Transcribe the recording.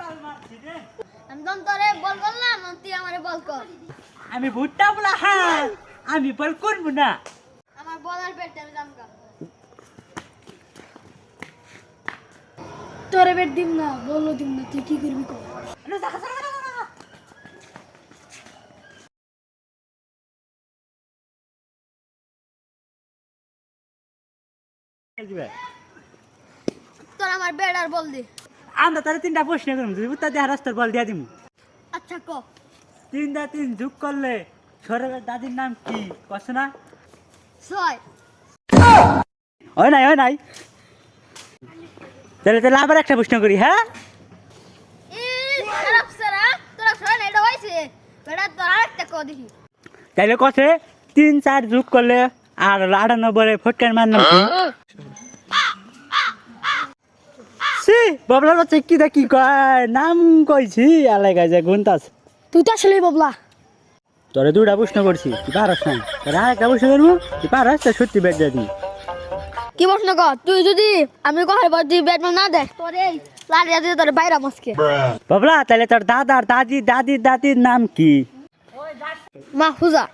আমি তো তোরে বল করলাম তুই আমারে বল কর। আমি ভুট্টা বলা হ্যাঁ আমি বল করবো না। আমার বলার পেটে আমি জামগা। তোরে বেট দিম না বললো দিম না তুই কি করবি কর। তোর আমার বেড আর বল দি। আমরা তাহলে তিনটা প্রশ্ন করবো যদি উত্তর দিয়ে রাস্তার বল দিয়া দিব। আচ্ছা ক। 3 যোগ করলে সৌরভের দাদির নাম কি কছ না? 6 হয় নাই তাহলে তাহলে আবার একটা প্রশ্ন করি হ্যাঁ। খারাপ সারা তোরা ছয় না এটা হইছে বেটা তোর আরেকটা ক দেখি। তাইলে কছে 3 4 যোগ করলে আর 98 ফটকার মান নাম কি? সি বাবলার বাচ্চা কি দা কি কয় নাম কইছি আলাদা যায় গুনতাস। তুই তো আসলেই ববলা। তোরে দুটা প্রশ্ন করছি তুই পারস না তোরে আরেকটা প্রশ্ন করবো তুই পারস তো সত্যি বেড দিয়ে দিই। কি প্রশ্ন কর তুই যদি আমি কহে বল তুই ব্যাটম্যান না দেখ তোর এই লাড়িয়া দিয়ে তোর বাইরা মস্কে। বাবলা তাহলে তোর দাদার দাদির নাম কি? মাহফুজা।